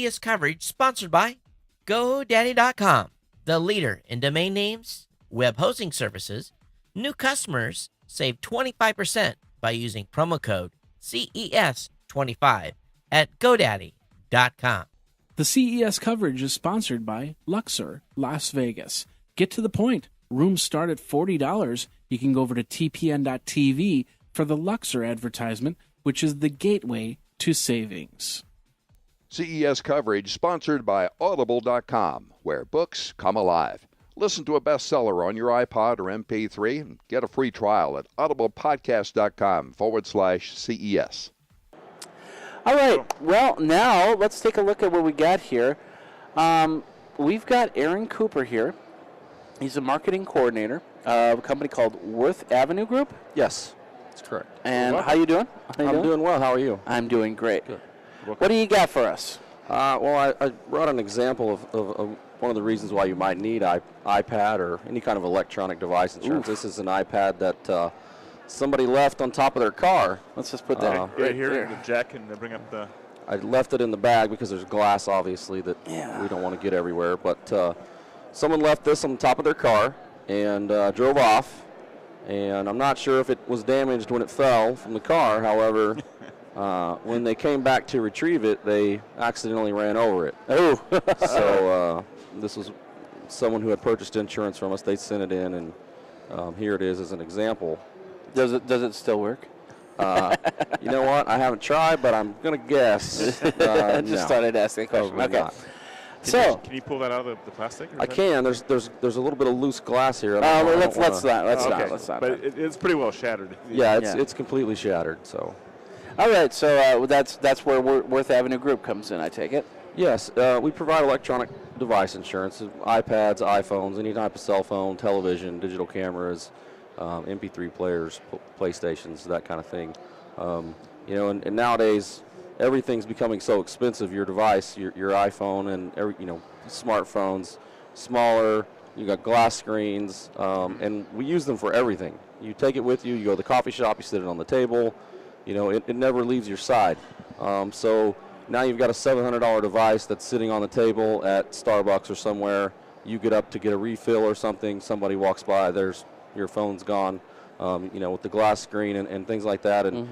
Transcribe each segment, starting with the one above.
CES coverage sponsored by GoDaddy.com, the leader in domain names, web hosting services. New customers save 25% by using promo code CES25 at GoDaddy.com. The CES coverage is sponsored by Luxor, Las Vegas. Get to the point. Rooms start at $40. You can go over to tpn.tv for the Luxor advertisement, which is the gateway to savings. CES coverage sponsored by Audible.com, where books come alive. Listen to a bestseller on your iPod or MP3 and get a free trial at audiblepodcast.com/CES. All right. Well, now let's take a look at what we got here. We've got Aaron Cooper here. He's a marketing coordinator of a company called Worth Avenue Group. Yes, that's correct. And how you doing? I'm doing well. How are you? I'm doing great. Good. What do you got for us? Well, I brought an example of one of the reasons why you might need iPad or any kind of electronic device insurance. This is an iPad that somebody left on top of their car. Let's just put that right here. The jack and bring up the... I left it in the bag because there's glass, obviously, that we don't want to get everywhere. But someone left this on top of their car and drove off. And I'm not sure if it was damaged when it fell from the car. However, when they came back to retrieve it, they accidentally ran over it. Oh. So this was someone who had purchased insurance from us. They sent it in, and here it is as an example. Does it still work? You know what? I haven't tried, but I'm going to guess. I just thought I'd ask that question. Probably Okay. not. Can you pull that out of the plastic? I can. There's a little bit of loose glass here. Let's not. But it's pretty well shattered. Yeah, it's completely shattered. So. All right. So that's where Worth Avenue Group comes in. I take it. Yes, we provide electronic device insurance: iPads, iPhones, any type of cell phone, television, digital cameras, MP3 players, PlayStations, that kind of thing. And nowadays, everything's becoming so expensive. Your device, your iPhone, and smartphones, smaller. You got glass screens, and we use them for everything. You take it with you. You go to the coffee shop. You sit it on the table. It never leaves your side. So now you've got a $700 device that's sitting on the table at Starbucks or somewhere. You get up to get a refill or something. Somebody walks by. Your phone's gone. With the glass screen and things like that. And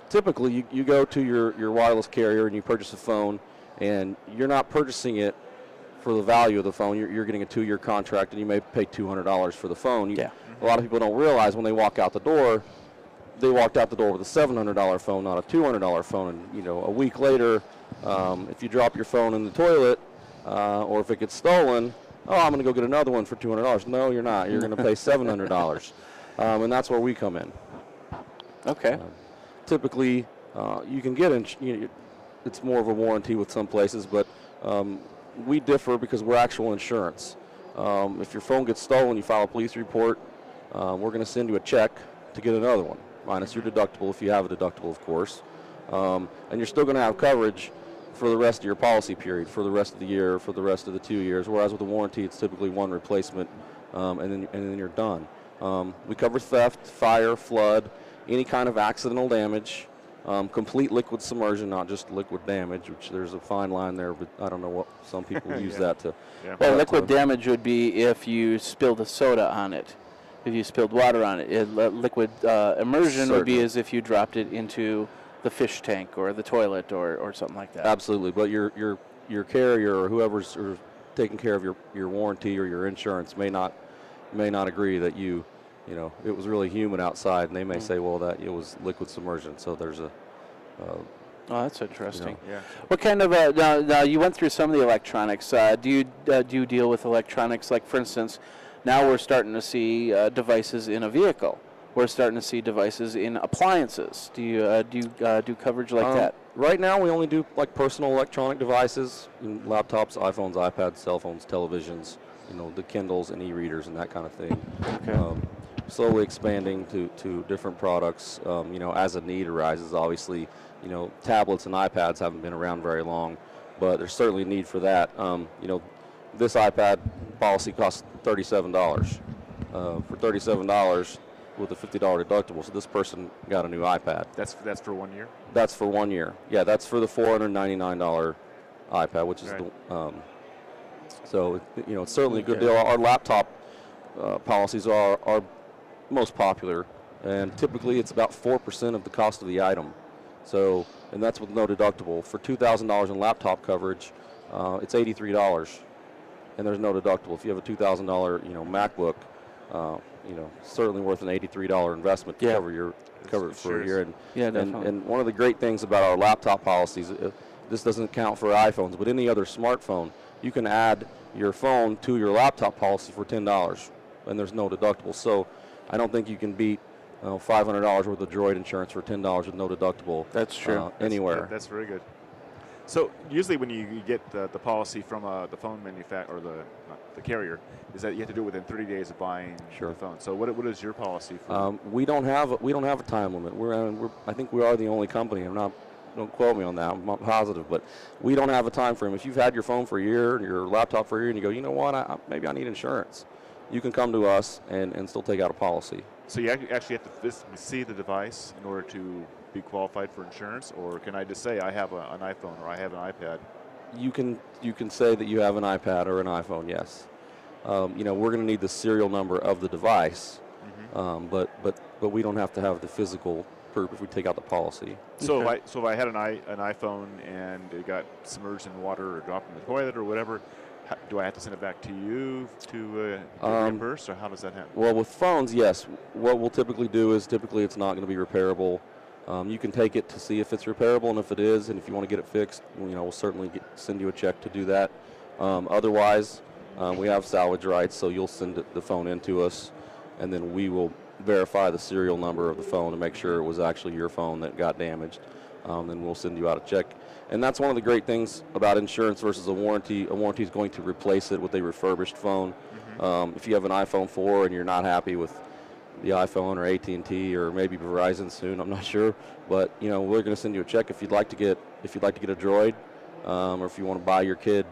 typically, you go to your wireless carrier and you purchase a phone, and you're not purchasing it for the value of the phone. You're getting a 2-year contract, and you may pay $200 for the phone. A lot of people don't realize when they walk out the door, they walked out the door with a $700 phone, not a $200 phone. And a week later, if you drop your phone in the toilet, or if it gets stolen, I'm going to go get another one for $200. No, you're not. You're going to pay $700, and that's where we come in. Okay. Typically, you can get it's more of a warranty with some places, but we differ because we're actual insurance. If your phone gets stolen, you file a police report, we're going to send you a check to get another one, minus your deductible if you have a deductible, of course. And you're still going to have coverage for the rest of your policy period, for the rest of the year, for the rest of the 2 years, whereas with a warranty, it's typically one replacement, and then you're done. We cover theft, fire, flood, any kind of accidental damage, complete liquid submersion, not just liquid damage, which there's a fine line there, but I don't know what some people use that to. Well, liquid damage would be if you spilled a soda on it, if you spilled water on it. Liquid immersion would be as if you dropped it into the fish tank or the toilet or something like that. Absolutely, but your carrier or whoever's taking care of your warranty or your insurance may not agree that it was really humid outside, and they may say, well, that it was liquid submersion. So there's a. Oh, that's interesting. Yeah. What kind of now you went through some of the electronics. Do you deal with electronics? Like, for instance, now we're starting to see devices in a vehicle. We're starting to see devices in appliances. Do you do coverage like that? Right now, we only do like personal electronic devices, laptops, iPhones, iPads, cell phones, televisions. The Kindles and e-readers and that kind of thing. Okay. Slowly expanding to different products, as a need arises. Obviously, tablets and iPads haven't been around very long, but there's certainly a need for that. This iPad policy costs $37. For $37 with a $50 deductible, so this person got a new iPad. That's for 1 year? That's for 1 year. Yeah, that's for the $499 iPad, which is Right. so it's certainly a good deal. Our laptop policies are most popular, and typically it's about 4% of the cost of the item. So, and that's with no deductible. For $2,000 in laptop coverage, it's $83, and there's no deductible. If you have a $2,000 MacBook, certainly worth an $83 investment to cover it for a year. And, and one of the great things about our laptop policies, this doesn't count for iPhones, but any other smartphone, you can add your phone to your laptop policy for $10, and there's no deductible. So I don't think you can beat $500 worth of Droid insurance for $10 with no deductible. That's true. Anywhere. That's very good. So usually when you get the policy from the phone manufacturer or the carrier, is that you have to do it within 30 days of buying the phone. So what is your policy for? We don't have a time limit. I think we are the only company. Don't quote me on that. I'm not positive, but we don't have a time frame. If you've had your phone for a year, your laptop for a year, and you go, you know what, maybe I need insurance, you can come to us and still take out a policy. So you actually have to physically see the device in order to be qualified for insurance, or can I just say I have an iPhone or I have an iPad? You can say that you have an iPad or an iPhone. Yes. We're going to need the serial number of the device, but we don't have to have the physical proof if we take out the policy. So if I had an iPhone and it got submerged in water or dropped in the toilet or whatever, do I have to send it back to you to reimburse, or how does that happen? Well, with phones, yes. What we'll typically do is it's not going to be repairable. You can take it to see if it's repairable, and if it is, and if you want to get it fixed, we'll certainly send you a check to do that. Otherwise, we have salvage rights, so you'll send the phone in to us, and then we will verify the serial number of the phone to make sure it was actually your phone that got damaged. Then we'll send you out a check. And that's one of the great things about insurance versus a warranty. A warranty is going to replace it with a refurbished phone. If you have an iPhone 4 and you're not happy with the iPhone or AT&T or maybe Verizon soon, I'm not sure, but we're going to send you a check if you'd like to get a Droid, or if you want to buy your kid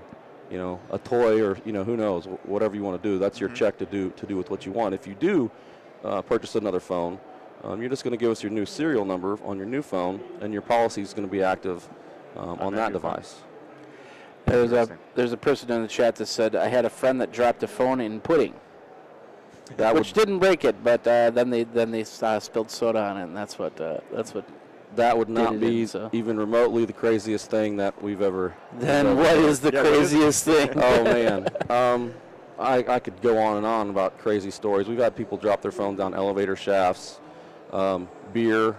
a toy, or who knows, whatever you want to do. That's your check to do with what you want. If you do purchase another phone, you're just going to give us your new serial number on your new phone, and your policy is going to be active on that device. There's a person in the chat that said, I had a friend that dropped a phone in pudding, which didn't break it, but then they spilled soda on it, and that's what that would not be even remotely the craziest thing that we've ever. Then what is the craziest thing? Oh man, I could go on and on about crazy stories. We've had people drop their phones down elevator shafts, beer,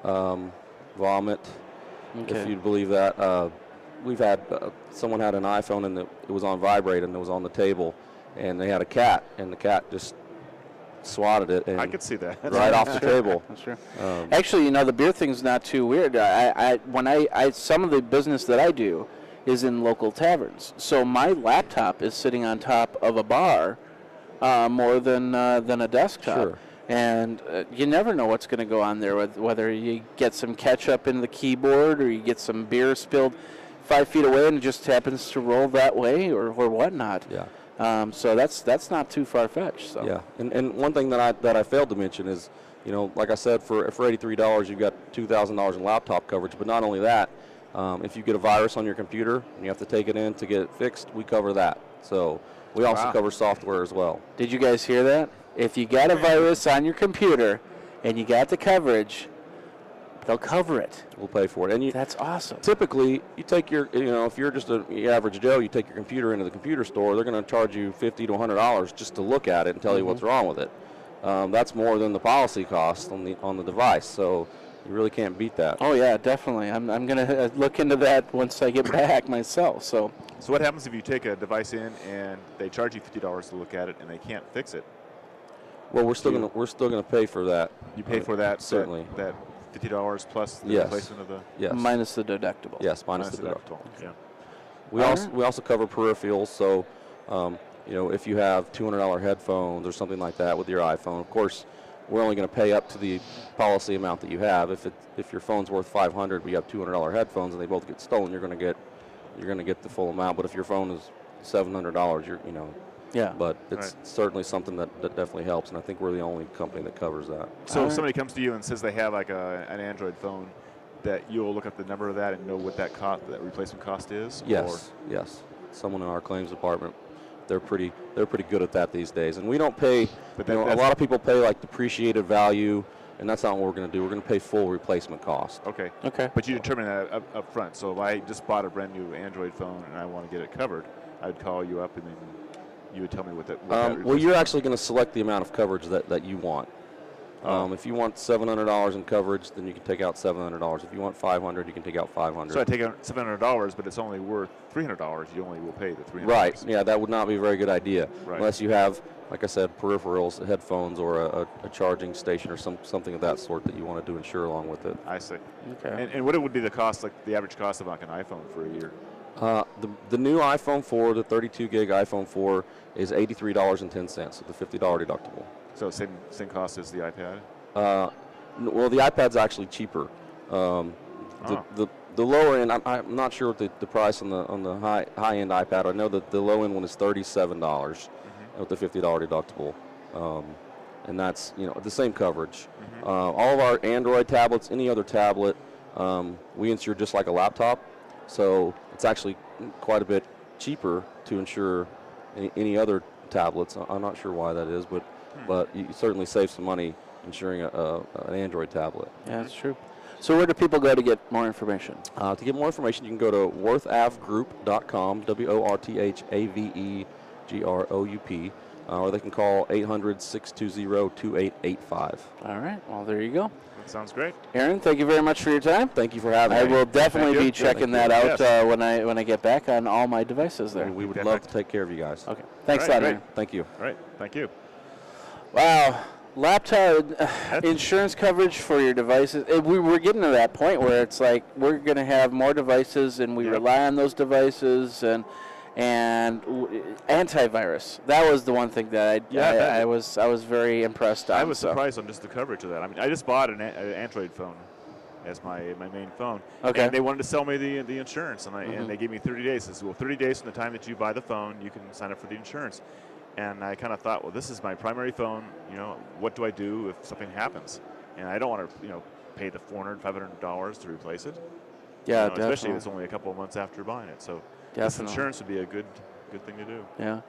vomit, if you'd believe that. We've had someone had an iPhone and it was on vibrate and it was on the table, and they had a cat, and the cat just swatted it. And I could see that. Right off the table. That's true. Actually, the beer thing's not too weird. Some of the business that I do is in local taverns, so my laptop is sitting on top of a bar more than a desktop. Sure. And you never know what's going to go on there, whether you get some ketchup in the keyboard or you get some beer spilled 5 feet away and it just happens to roll that way or whatnot. Yeah. So that's not too far-fetched. So. Yeah. And one thing that I failed to mention is, like I said, for $83 you've got $2,000 in laptop coverage. But not only that, if you get a virus on your computer and you have to take it in to get it fixed, we cover that. So we also cover software as well. Did you guys hear that? If you got a virus on your computer and you got the coverage, they'll cover it. We'll pay for it. And that's awesome. Typically, you take your, if you're just an average Joe, you take your computer into the computer store, they're going to charge you $50 to $100 just to look at it and tell you what's wrong with it. That's more than the policy cost on the device. So you really can't beat that. Oh yeah, definitely. I'm going to look into that once I get back myself. So what happens if you take a device in and they charge you $50 to look at it and they can't fix it? Well, we're still gonna pay for that. You pay for that, certainly. That $50 plus the replacement of the minus the deductible. Yes, minus the deductible. Yeah. We also cover peripherals. So, if you have $200 headphones or something like that with your iPhone, of course, we're only going to pay up to the policy amount that you have. If your phone's worth $500, but you have $200 headphones and they both get stolen, you're going to get the full amount. But if your phone is $700, Yeah. But it's certainly something that definitely helps, and I think we're the only company that covers that. So if somebody comes to you and says they have like an Android phone, that you'll look up the number of that and know what that replacement cost is? Yes, yes. Someone in our claims department, they're pretty good at that these days. And we don't pay. But A lot of people pay like depreciated value, and that's not what we're going to do. We're going to pay full replacement cost. Okay. Okay. But you determine that up front. So if I just bought a brand new Android phone and I want to get it covered, I'd call you up and then you would tell me what that. Well, you're actually going to select the amount of coverage that you want. If you want $700 in coverage, then you can take out $700. If you want $500, you can take out $500. So I take out $700, but it's only worth $300. You only will pay the $300. Right. Yeah, that would not be a very good idea. Right. Unless you have, like I said, peripherals, headphones, or a charging station or something of that sort that you wanted to insure along with it. I see. Okay. And what would be the cost, like the average cost of like an iPhone for a year? The new iPhone 4, the 32 gig iPhone 4, is $83.10 with a $50 deductible. So same cost as the iPad? Well, the iPad's actually cheaper. The lower end, I'm not sure what the price on the high end iPad. I know that the low end one is $37 with the $50 deductible, and that's the same coverage. All of our Android tablets, any other tablet, we insure just like a laptop, so it's actually quite a bit cheaper to insure any other tablets. I'm not sure why that is, but you certainly save some money insuring an Android tablet. Yeah, that's true. So where do people go to get more information? To get more information, you can go to worthavegroup.com, WORTHAVEGROUP, or they can call 800-620-2885. All right. Well, there you go. That sounds great. Aaron, thank you very much for your time. Thank you for having me. I will definitely Thank you. be checking Yeah, that thank out you. when I get back on all my devices there. We would Okay, love thanks. to take care of you guys. Okay. Thanks All a right, lot, great. Aaron. Thank you. All right. Thank you. Wow. Laptop insurance coverage for your devices. We're getting to that point where it's like we're going to have more devices and we Yep. rely on those devices and antivirus. That was the one thing that I was very impressed on. I was surprised on just the coverage of that. I mean, I just bought an Android phone as my main phone. Okay. And they wanted to sell me the insurance, and they gave me 30 days. They said, well, 30 days from the time that you buy the phone, you can sign up for the insurance. And I kind of thought, well, this is my primary phone. What do I do if something happens? And I don't want to, pay the $400, $500 to replace it. Yeah, especially if definitely. it's only a couple of months after buying it. So this Definitely. insurance would be a good thing to do. Yeah.